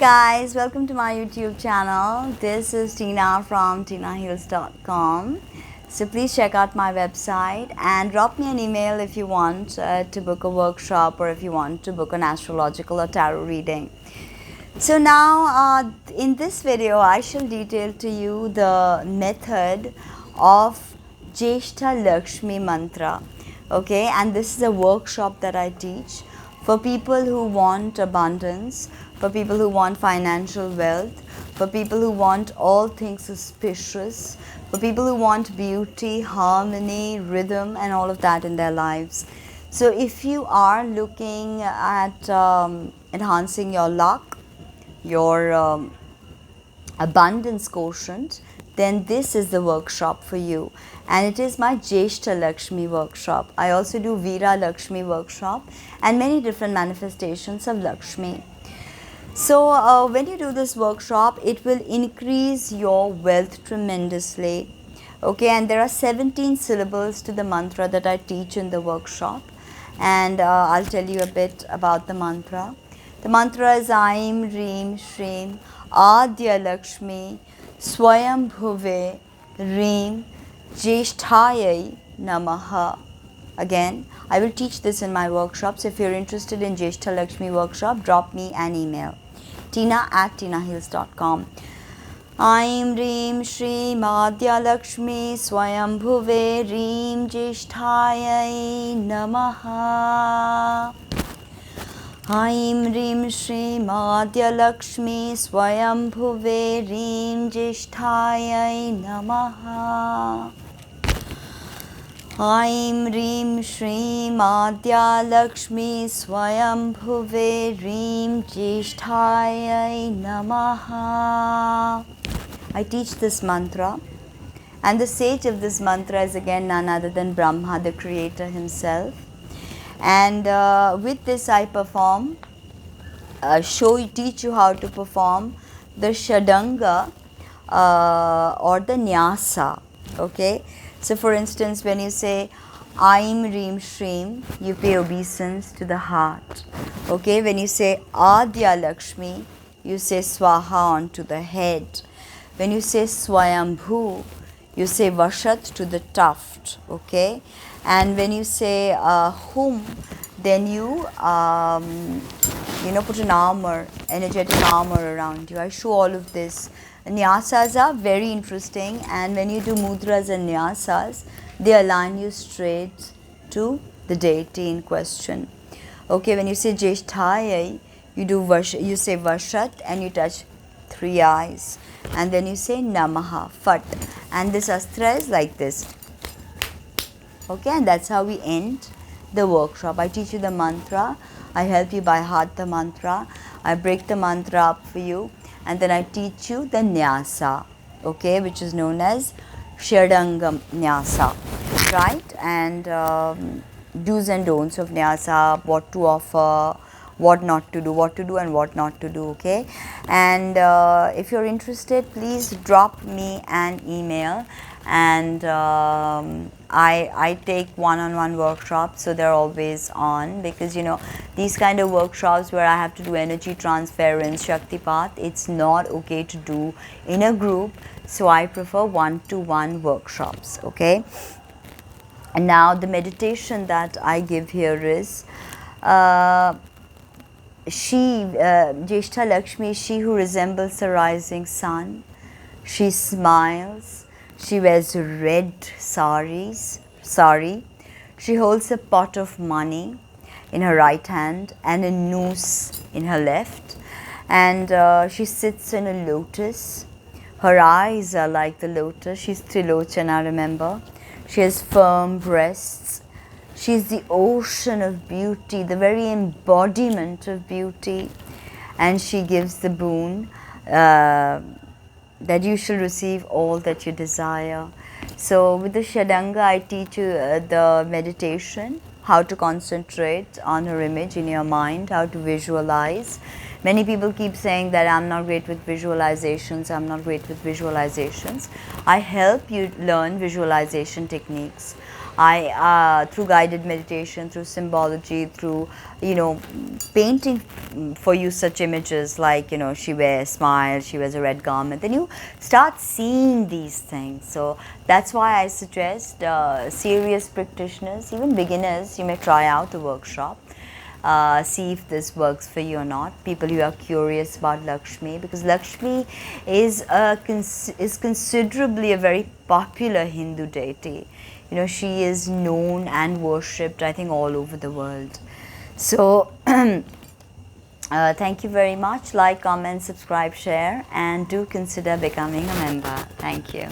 Guys, welcome to my YouTube channel. This is Tina from tinahills.com. So please check out my website and drop me an email if you want to book a workshop or if you want to book an astrological or tarot reading. So now in this video I shall detail to you the method of Jyeshta Laxmi mantra. Okay, and this is a workshop that I teach for people who want abundance, for people who want financial wealth, for people who want all things auspicious, for people who want beauty, harmony, rhythm and all of that in their lives. So if you are looking at enhancing your luck, your abundance quotient, then this is the workshop for you. And it is my Jyeshta Laxmi workshop. I also do Veera Laxmi workshop and many different manifestations of Lakshmi. So when you do this workshop, it will increase your wealth tremendously. Okay, and there are 17 syllables to the mantra that I teach in the workshop. And I'll tell you a bit about the mantra. The mantra is Aim Reem Shreem Adya Lakshmi Swayam Bhuve Reem Jyeshthayai Namaha. Again, I will teach this in my workshops. If you're interested in Jyeshta Laxmi workshop, drop me an email. tina@tinahills.com. Aim Reem Shreem Adya Lakshmi Swayam Bhuve Reem Jyeshthayai Namaha. Aim Reem Shreem Adya Lakshmi Swayam Bhuve Reem Jyeshthayai Namaha. Aim Reem Shreem Adya Lakshmi Swayam Bhuve Reem Jyeshthayai Namaha. I teach this mantra, and the sage of this mantra is again none other than Brahma, the creator himself. And with this I perform, teach you how to perform the Shadanga or the Nyasa. Okay, so for instance, when you say Aim Reem Shreem, you pay obeisance to the heart. Okay, when you say Adya Lakshmi, you say Swaha onto the head. When you say Swayambhu, you say Vashat to the tuft. Okay, and when you say Hum, then you put an armor, energetic armor around you. I show all of this. Nyasas are very interesting, and when you do mudras and nyasas, they align you straight to the deity in question. Okay, when you say Jyeshthayai, you say Vashat and you touch 3 eyes, and then you say Namaha, Fat, and this astra is like this. Okay, and that's how we end the workshop. I teach you the mantra, I help you by heart the mantra, I break the mantra up for you, and then I teach you the Nyasa, okay, which is known as Shadangam Nyasa, right? And do's and don'ts of Nyasa, what to offer, what not to do, what to do and what not to do, okay? And if you're interested, please drop me an email, and I take one-on-one workshops, so they're always on, because these kind of workshops where I have to do energy transference, Shaktipat, it's not okay to do in a group, so I prefer one-to-one workshops, okay? And now the meditation that I give here is Jyeshta Laxmi, she who resembles the rising sun. She smiles. She wears red sari. She holds a pot of money in her right hand and a noose in her left. And she sits in a lotus. Her eyes are like the lotus. She's Trilochana, remember. She has firm breasts. She is the ocean of beauty, the very embodiment of beauty. And she gives the boon that you shall receive all that you desire. So with the Shadanga, I teach you the meditation, how to concentrate on her image in your mind, how to visualize. Many people keep saying that I'm not great with visualizations, I'm not great with visualizations. I help you learn visualization techniques. through guided meditation, through symbology, through, painting for you such images like, she wears smile, she wears a red garment, then you start seeing these things. So that's why I suggest serious practitioners, even beginners, you may try out the workshop. See if this works for you or not. People who are curious about Lakshmi, because Lakshmi is considerably a very popular Hindu deity. She is known and worshipped, I think, all over the world. So thank you very much. Like, comment, subscribe, share, and do consider becoming a member. Thank you.